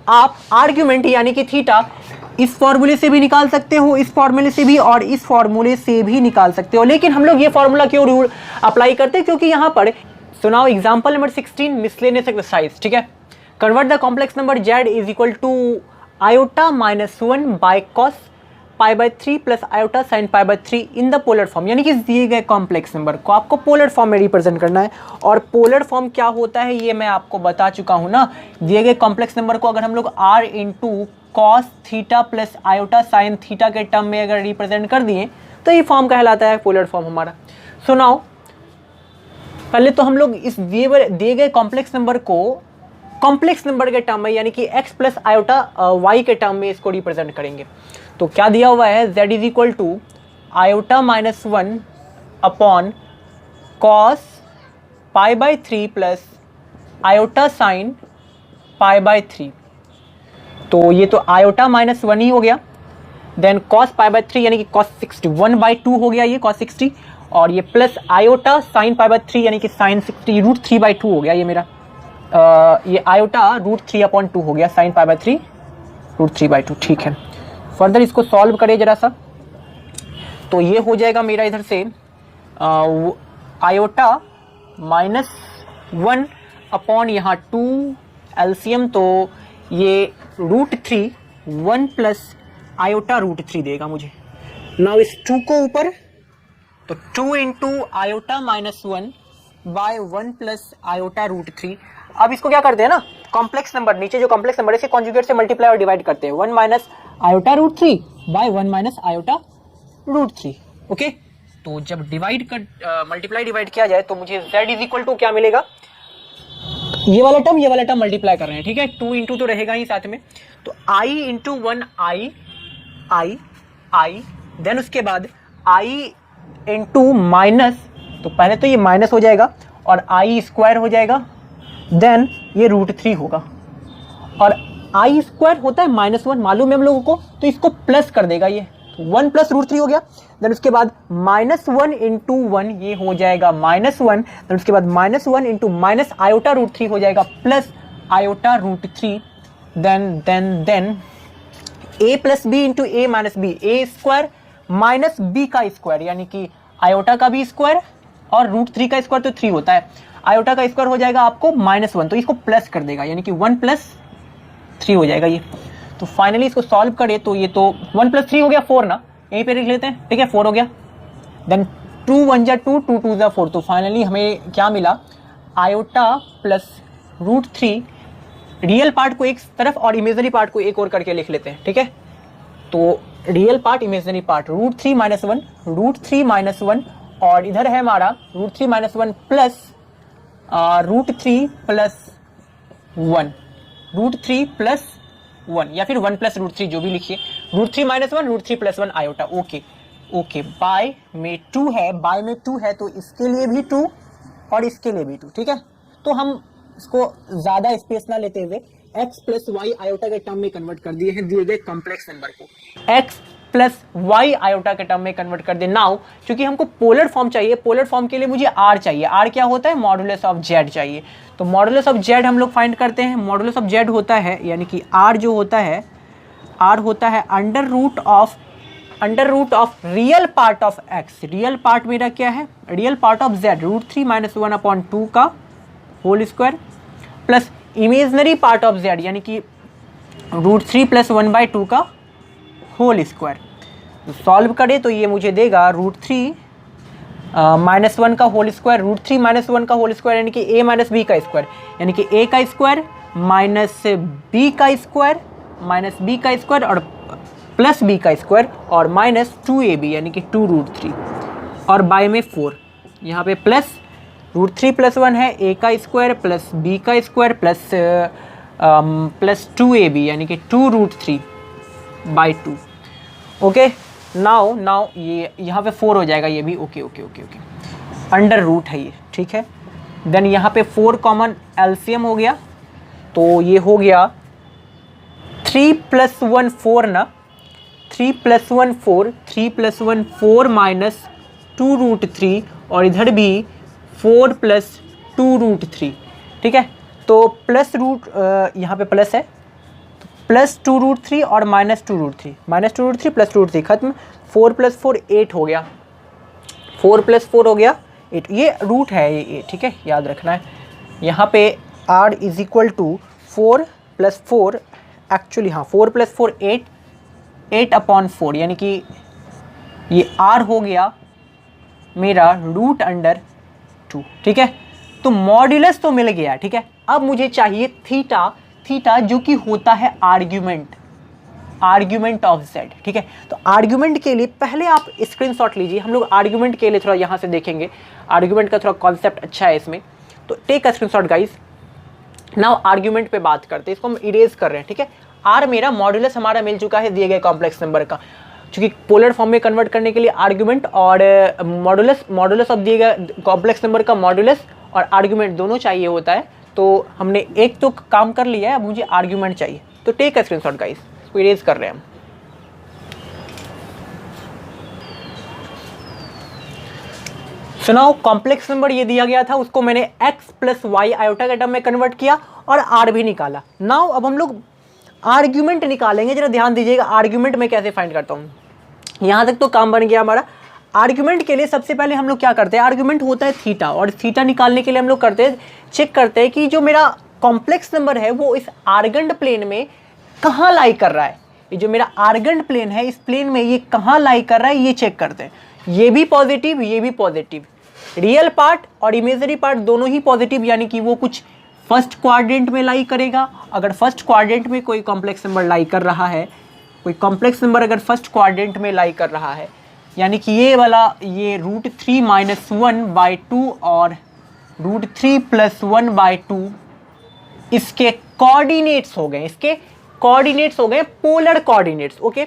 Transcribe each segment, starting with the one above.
आप आर्ग्यूमेंट यानी कि थीटा इस फॉर्मूले से भी निकाल सकते हो, इस फॉर्मूले से भी और इस फॉर्मूले से भी निकाल सकते हो। लेकिन हम लोग ये फॉर्मूला क्यों रूल अप्लाई करते हैं, क्योंकि यहाँ पर सुनाओ एग्जाम्पल नंबर 16 मिसलेनियस एक्सरसाइज, ठीक है। Convert the complex number z is equal to iota minus 1 by cos pi by 3 plus iota sine pi by 3 in the polar form, यानी कि दिए गए कॉम्प्लेक्स नंबर को आपको पोलर फॉर्म में represent करना है। और पोलर फॉर्म क्या होता है ये मैं आपको बता चुका हूँ ना। दिए गए कॉम्प्लेक्स नंबर को अगर हम लोग r into cos theta plus iota sine theta के टर्म में अगर रिप्रेजेंट कर दिए तो ये फॉर्म कहलाता है पोलर फॉर्म हमारा। सुनाओ पहले तो हम लोग इस दिए गए कॉम्प्लेक्स नंबर को कॉम्प्लेक्स नंबर के टर्म में यानी कि x प्लस आयोटा y के टर्म में इसको रिप्रेजेंट करेंगे। तो क्या दिया हुआ है, z is equal to iota minus 1 upon cos pi by 3 plus iota sine pi by 3। तो ये तो आयोटा माइनस 1 ही हो गया, देन कॉस पाई बाई 3 यानी कि कॉस 60 1 बाई 2 हो गया ये कॉस 60, और ये plus iota sine pi by 3 यानी कि साइन 60 रूट 3 बाई 2 हो गया ये मेरा। ये आयोटा रूट 3 अपॉन 2 हो गया, sine pi by 3 root 3 by 2, ठीक है। फर्दर इसको सॉल्व करें जरा सा, तो ये हो जाएगा मेरा इधर से आयोटा माइनस 1 अपॉन यहाँ 2 एलसीएम, तो ये रूट 3 1 प्लस आयोटा रूट 3 देगा मुझे। नाउ इस 2 को ऊपर, तो 2 into iota minus 1 by 1 plus iota root 3। अब इसको क्या करते हैं ना, कॉम्प्लेक्स नंबर नीचे जो कॉम्प्लेक्स नंबर है इसे कॉन्जुगेट से मल्टीप्लाई और डिवाइड करते हैं, 1 minus iota root 3 by 1 minus iota root 3। Okay, तो जब डिवाइड कर मल्टीप्लाई डिवाइड किया जाए तो मुझे z इज इक्वल टू क्या मिलेगा, ये वाला टर्म मल्टीप्लाई कर रहे हैं, ठीक है। 2 इंटू तो रहेगा ही साथ में, तो i इंटू 1 आई देन उसके बाद i इंटू माइनस, तो पहले तो ये माइनस हो जाएगा और i स्क्वायर हो जाएगा, देन ये रूट 3 होगा, और i स्क्वायर होता है -1 मालूम है हम लोगों को, तो इसको प्लस कर देगा ये, तो 1 प्लस रूट 3 हो गया। देन उसके बाद -1 इंटू 1 ये हो जाएगा -1, देन उसके बाद -1 इंटू माइनस आयोटा रूट 3 हो जाएगा plus iota root 3, then a plus b into a minus b, a square minus b का स्क्वायर यानी कि आयोटा का भी स्क्वायर और रूट 3 का स्क्वायर तो 3 होता है, आयोटा का स्क्वायर हो जाएगा आपको -1, तो इसको प्लस कर देगा यानी कि 1 प्लस 3 हो जाएगा ये। तो फाइनली इसको सॉल्व करें तो ये तो 1 प्लस 3 हो गया 4 ना, यहीं पे लिख लेते हैं, ठीक है 4 हो गया। देन 2 1 जा 2 2 2 जा 4, तो फाइनली हमें क्या मिला, iota plus root 3, real part को एक तरफ और इमेजनरी पार्ट को एक और करके लिख लेते हैं, ठीक है। तो real part imaginary part root 3 minus 1 और इधर है हमारा root 3 minus 1 plus root 3 plus 1, root 3 plus 1 या फिर 1 प्लस रूट 3 जो भी लिखिए, root 3 minus 1 root 3 plus 1 iota. Okay by में 2 है तो इसके लिए भी 2 और इसके लिए भी 2, ठीक है। तो हम इसको ज्यादा स्पेस ना लेते हुए x प्लस वाई आयोटा के टर्म में कन्वर्ट कर दिए हैं दिए गए कॉम्प्लेक्स नंबर को, x प्लस वाई आयोटा के टर्म में कन्वर्ट कर दे। नाउ क्योंकि हमको पोलर फॉर्म चाहिए, पोलर फॉर्म के लिए मुझे r चाहिए, r क्या होता है, मॉडुलस ऑफ z चाहिए। तो मॉडुलस ऑफ z हम लोग फाइंड करते हैं, मॉडुलस ऑफ z होता है यानी कि r जो होता है, r होता है under root of real part of x, real part मेरा क्या है, real part of z root 3 minus 1 upon 2 का whole square plus imaginary part of z यानी कि रूट 3 प्लस 1 बाई 2 का होल स्क्वायर। तो सॉल्व करें तो ये मुझे देगा रूट 3 माइनस 1 का होल स्क्वायर, रूट 3 माइनस 1 का होल स्क्वायर यानी कि a माइनस बी का स्क्वायर, यानी कि a का स्क्वायर माइनस b का स्क्वायर और प्लस b का स्क्वायर और माइनस 2ab यानी कि 2 रूट 3 और बाय में 4, यहाँ पे प्लस रूट 3 प्लस 1 है a का स्क्वायर प्लस b का स्क्वायर प्लस 2ab यानी कि 2 रूट 3 बाई 2। ओके, नाउ ये यहाँ पे 4 हो जाएगा ये भी, ओके अंडर रूट है ये, ठीक है। देन यहाँ पे 4 कॉमन एलसीएम हो गया, तो ये हो गया 3 प्लस 1 4 ना, 3 प्लस 1 4, 3 प्लस 1 4 माइनस 2 रूट 3 और इधर भी 4 प्लस 2 रूट 3, ठीक है। तो प्लस रूट यहाँ पे प्लस है प्लस 2√3 और -2√3, -2√3 प्लस 2√3 खत्म। 4 + 4 8 हो गया, 4 + 4 हो गया 8, ये रूट है ये, ठीक है, याद रखना है। यहाँ पे r = 4 + 4, एक्चुअली हाँ 4 + 4 8, 8/4, यानी कि ये r हो गया मेरा √2, ठीक है। तो मॉड्यूलस तो मिल गया, ठीक है। अब मुझे चाहिए थीटा, थीटा जो कि होता है आर्ग्यूमेंट ऑफ z, ठीक है। तो आर्ग्यूमेंट के लिए पहले आप स्क्रीनशॉट लीजिए, हम लोग आर्ग्यूमेंट के लिए थोड़ा यहाँ से देखेंगे, आर्ग्यूमेंट का थोड़ा कॉन्सेप्ट अच्छा है इसमें, तो take a screenshot guys. Now argument पे बात करते हैं, इसको हम इरेज कर रहे हैं, ठीक है। r मेरा मॉड्यूलस हमारा मिल चुका है दिए गए कॉम्प्लेक्स नंबर का, क्योंकि पोलर फॉर्म में कन्वर्ट करने के लिए आर्ग्यूमेंट और मॉड्यूलस ऑफ दिए गए कॉम्प्लेक्स नंबर का मॉड्यूलस और आर्ग्यूमेंट दोनों चाहिए होता है। तो हमने एक तो काम कर लिया है, अब मुझे आर्ग्यूमेंट चाहिए, तो टेक अ स्क्रीनशॉट गाइस, इसको इरेज कर रहे हैं हम। सुनाओ, कॉम्प्लेक्स नंबर ये दिया गया था, उसको मैंने x + y आयोटा के टर्म में कन्वर्ट किया और r भी निकाला। नाउ अब हम लोग आर्ग्यूमेंट निकालेंगे, जरा ध्यान दीजिएगा आर्ग्यूमेंट में कैसे फाइंड करता हूँ। यहाँ तक तो काम बन गया हमारा। आर्ग्यूमेंट के लिए सबसे पहले हम लोग क्या करते हैं, आर्ग्यूमेंट होता है थीटा, और थीटा निकालने के लिए हम लोग करते हैं, चेक करते हैं कि जो मेरा कॉम्प्लेक्स नंबर है वो इस आर्गेंट प्लेन में कहाँ लाई कर रहा है। ये जो मेरा आर्गेंट प्लेन है, इस प्लेन में ये कहाँ लाई कर रहा है, ये चेक करते हैं। ये भी पॉजिटिव, ये भी पॉजिटिव, रियल पार्ट और इमेजरी पार्ट दोनों ही पॉजिटिव, यानी कि वो कुछ फर्स्ट क्वाड्रेंट में लाई करेगा। अगर फर्स्ट क्वाड्रेंट में कोई कॉम्प्लेक्स नंबर लाई कर रहा है, कोई कॉम्प्लेक्स नंबर अगर फर्स्ट क्वाड्रेंट में लाई कर रहा है, यानी कि ये वाला, ये √3 - 1/2 और √3 + 1/2 इसके कोऑर्डिनेट्स हो गए, इसके कोऑर्डिनेट्स हो गए पोलर कोऑर्डिनेट्स, ओके।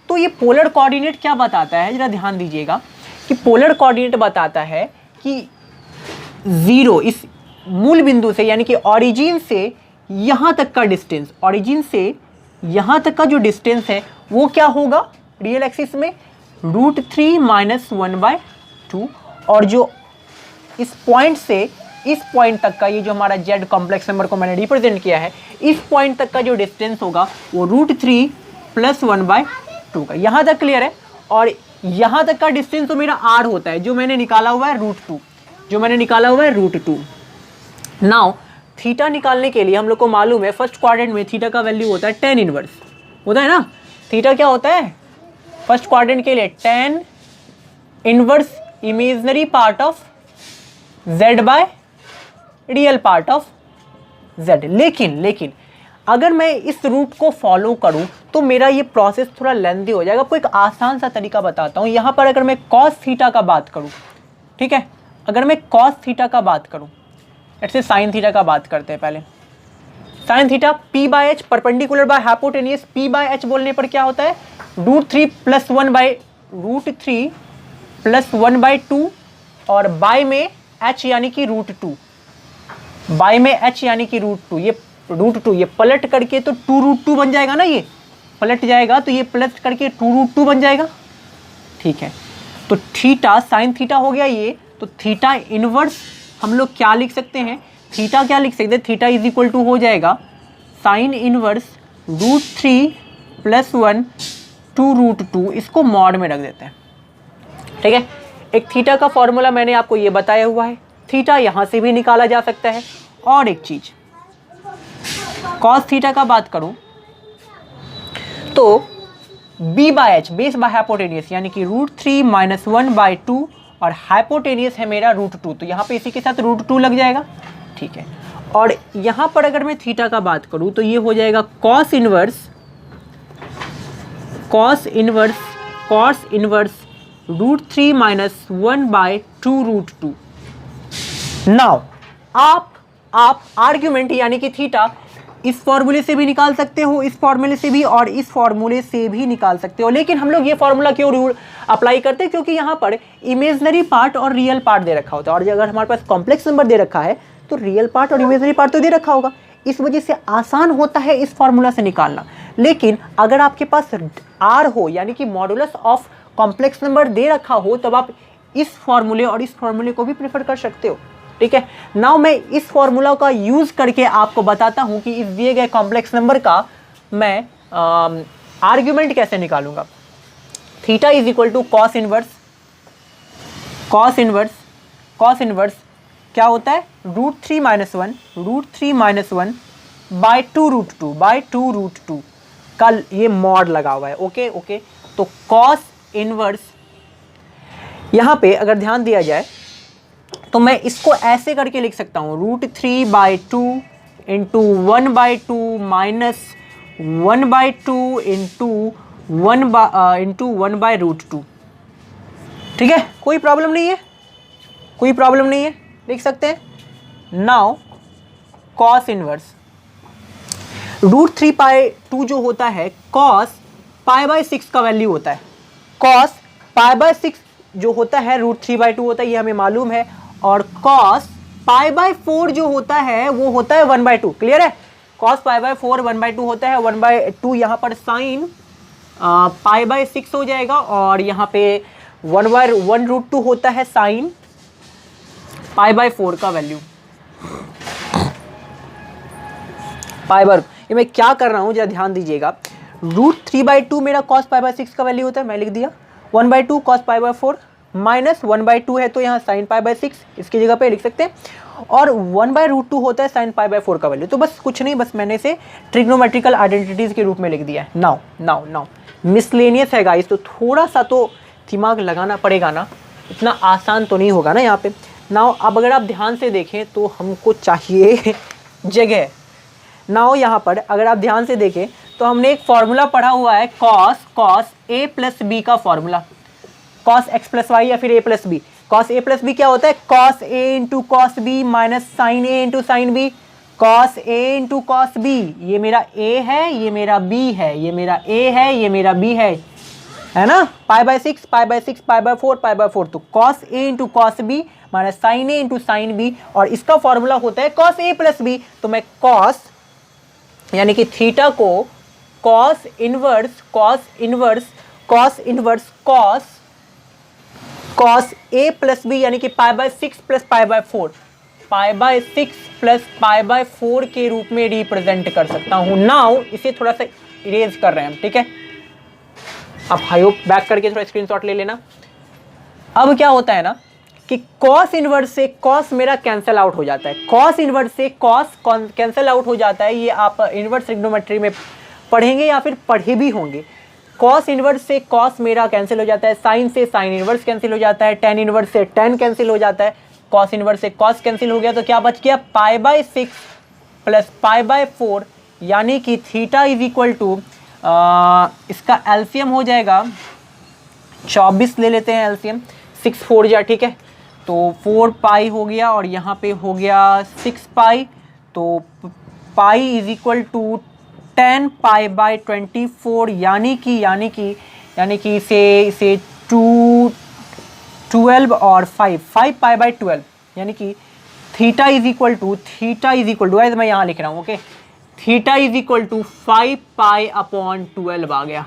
तो ये पोलर कोऑर्डिनेट क्या बताता है, जरा ध्यान दीजिएगा कि पोलर कोऑर्डिनेट बताता है कि 0 इस मूल बिंदु से, यानी कि ओरिजिन से यहाँ तक का डिस्टेंस, ओरिजिन से यहाँ तक का जो डिस्टेंस है वो क्या होगा रियल एक्सिस में, √3 - 1/2, और जो इस पॉइंट से इस पॉइंट तक का, ये जो हमारा z कॉम्प्लेक्स नंबर को मैंने रिप्रेजेंट किया है, इस पॉइंट तक का जो डिस्टेंस होगा वो √3 + 1/2 का। यहाँ तक क्लियर है। और यहाँ तक का डिस्टेंस तो मेरा r होता है, जो मैंने निकाला हुआ है √2, जो मैंने निकाला हुआ है √2। नाउ थीटा निकालने के लिए हम लोग को मालूम है फर्स्ट क्वाड्रेंट में थीटा का वैल्यू होता है tan इनवर्स, होता है ना। थीटा क्या होता है फर्स्ट क्वाड्रेंट के लिए, tan inverse imaginary part of z by real part of z। लेकिन अगर मैं इस रूट को फॉलो करूं तो मेरा ये प्रोसेस थोड़ा लेंथी हो जाएगा। आपको एक आसान सा तरीका बताता हूं। यहाँ पर अगर मैं cos थीटा का बात करूं, ठीक है, अगर मैं cos थीटा का बात करूं, ऐसे sin थीटा का बात करते हैं पहले। sin theta p/h perpendicular by hypotenuse, p/h बोलने पर क्या होता है, √3 + 1/2 और बाय में h यानी कि √2, बाय में h यानी कि √2, ये √2 ये पलट करके तो 2√2 बन जाएगा ना, ये पलट जाएगा तो ये पलट करके 2√2 बन जाएगा, ठीक है। तो थीटा साइन थीटा हो गया ये, तो थीटा इनवर्स हम लोग क्या लिख सकते हैं, थीटा क्या लिख सकते हैं, थीटा = हो जाएगा साइन इनवर्स √3 + 1 2√2, इसको मॉड में रख देते हैं, ठीक है। एक थीटा का फॉर्मूला मैंने आपको ये बताया हुआ है, थीटा यहाँ से भी निकाला जा सकता है। और एक चीज cos थीटा का बात करूं तो b/h बेस बाय हाइपोटेनियस, यानी कि √3 - 1/2 और हाइपोटेनियस है मेरा √2, तो यहाँ पे इसी के साथ √2 लग जाएगा, ठीक है। और यहाँ पर अगर मैं थीटा का बात करूं तो ये हो जाएगा cos इनवर्स √3 - 1/2 √2। नाउ आप आर्ग्यूमेंट यानी कि थीटा इस फॉर्मूले से भी निकाल सकते हो, इस फॉर्मूले से भी और इस फॉर्मूले से भी निकाल सकते हो। लेकिन हम लोग ये फॉर्मूला क्यों रूल अप्लाई करते हैं, क्योंकि यहाँ पर इमेजनरी पार्ट और रियल पार्ट दे रखा होता है, और अगर हमारे पास कॉम्प्लेक्स नंबर दे रखा है तो रियल पार्ट और इमेजनरी पार्ट तो दे रखा होगा, इस वजह से आसान होता है इस फॉर्मूला से निकालना। लेकिन अगर आपके पास आर हो, यानी कि मॉडुलस ऑफ कॉम्प्लेक्स नंबर दे रखा हो, तब आप इस फॉर्मूले और इस फॉर्मूले को भी प्रेफर कर सकते हो, ठीक है। नाउ मैं इस फॉर्मूला का यूज करके आपको बताता हूं कि इस दिए गए कॉम्प्लेक्स नंबर का मैं आर्ग्यूमेंट कैसे निकालूंगा, theta is equal to cos inverse, cos inverse क्या होता है, √3 - 1 बाय 2√2 का ये मॉड लगा हुआ है। ओके तो कॉस इनवर्स यहाँ पे अगर ध्यान दिया जाए तो मैं इसको ऐसे करके लिख सकता हूँ, √3/2 इंटू 1/2 माइनस 1/2 इंटू 1/√2। ठीक है, कोई प्रॉब्लम नहीं है, लिख सकते हैं। नाउ कॉस इनवर्स √3/2 जो होता है कॉस π/6 का वैल्यू होता है, कॉस π/6 जो होता है √3/2 होता है, ये हमें मालूम है। और कॉस π/4 जो होता है वो होता है 1/2। क्लियर है, कॉस π/4 1/2 होता है, 1/2 यहाँ पर साइन π/6 हो जाएगा, और यहाँ पे 1/√2 होता है साइन π/4 का वैल्यू। ये मैं क्या कर रहा हूँ जरा ध्यान दीजिएगा, √3/2 मेरा cos π/6 का वैल्यू होता है, मैं लिख दिया 1/2 cos π/4 माइनस 1/2 है तो यहाँ sin π/6 इसकी जगह पे लिख सकते हैं, और 1/√2 होता है sin π/4 का वैल्यू। तो बस कुछ नहीं, बस मैंने इसे ट्रिग्नोमेट्रिकल आइडेंटिटीज के रूप में लिख दिया है। नाउ मिसलेनियस है गाइस, तो थोड़ा सा तो दिमाग लगाना पड़ेगा ना, इतना आसान तो नहीं होगा ना यहाँ पे। नाउ अब अगर आप ध्यान से देखें तो हमको चाहिए जगह। नाउ यहाँ पर अगर आप ध्यान से देखें तो हमने एक फॉर्मूला पढ़ा हुआ है cos a प्लस b का formula, cos x plus y या फिर a plus b. cos a plus b क्या होता है, cos a into cos b minus sin a into sin b, cos a into cos b। ये मेरा a है, ये मेरा b है, ये मेरा a है, ये मेरा b है ना, π/6 π/4 π/4। तो cos a into cos b minus sin a into sin b, और इसका फॉर्मूला होता है cos a प्लस b। तो मैं cos यानी कि थीटा को cos inverse cos a plus b यानी कि π/6 प्लस π/4 के रूप में रिप्रेजेंट कर सकता हूं। नाउ इसे थोड़ा सा इरेज कर रहे हैं हम, ठीक है। आप हाई होप बैक करके थोड़ा स्क्रीनशॉट ले लेना। अब क्या होता है ना कि cos इनवर्स से cos मेरा कैंसिल आउट हो जाता है, cos इनवर्स से cos कैंसिल आउट हो जाता है। ये आप इनवर्स ट्रिग्नोमेट्री में पढ़ेंगे या फिर पढ़े भी होंगे। cos इनवर्स से cos मेरा कैंसिल हो जाता है, sin से sin इनवर्स कैंसिल हो जाता है, tan इनवर्स से tan कैंसिल हो जाता है, cos इनवर्स से cos कैंसिल हो गया, तो क्या बच गया π/6 प्लस π/4, यानी कि थीटा इज इक्वल टू इसका एलसीएम हो जाएगा 24 ले लेते हैं एलसीएम, 6 4 जा, ठीक है। तो 4 पाई हो गया और यहाँ पे हो गया 6 पाई, तो पाई इज इक्वल टू 10 π/24, यानी कि इसे 12 और 5 π/12, यानी कि theta is equal to guys मैं यहाँ लिख रहा हूँ, okay, theta is equal to 5 π/12 आ गया,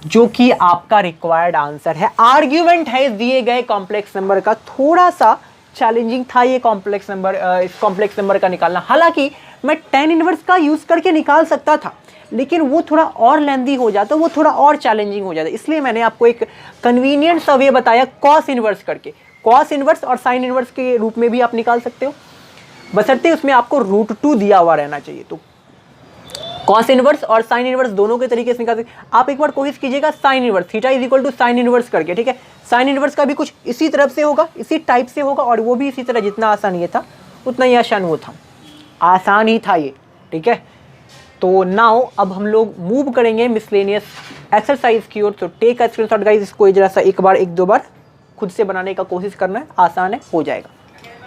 जो कि आपका रिक्वायर्ड आंसर है। आर्ग्यूमेंट है दिए गए कॉम्प्लेक्स नंबर का। थोड़ा सा चैलेंजिंग था ये कॉम्प्लेक्स नंबर का निकालना। हालांकि मैं tan इनवर्स का यूज करके निकाल सकता था, लेकिन वो थोड़ा और लेंदी हो जाता, वो थोड़ा और चैलेंजिंग हो जाता, इसलिए मैंने आपको एक कन्वीनियंट सा वे बताया cos इनवर्स करके। cos इनवर्स और sin इनवर्स के रूप में भी आप निकाल सकते हो, बशर्ते उसमें आपको √2 दिया हुआ रहना चाहिए। तो cos इनवर्स और sin इनवर्स दोनों के तरीके से निकाल सकते। आप एक बार कोशिश कीजिएगा sin inverse, theta is equal to sin inverse करके, ठीक है। sin इनवर्स का भी कुछ इसी तरफ से होगा, इसी टाइप से होगा, और वो भी इसी तरह, जितना आसान ये था उतना ही आसान वो था, आसान ही था ये, ठीक है। तो नाउ अब हम लोग मूव करेंगे मिसलेनियस एक्सरसाइज की ओर। तो टेक अ स्क्रीनशॉट गाइस, इसको जरा सा एक बार 1-2 बार खुद से बनाने का कोशिश करना है, आसान है, हो जाएगा।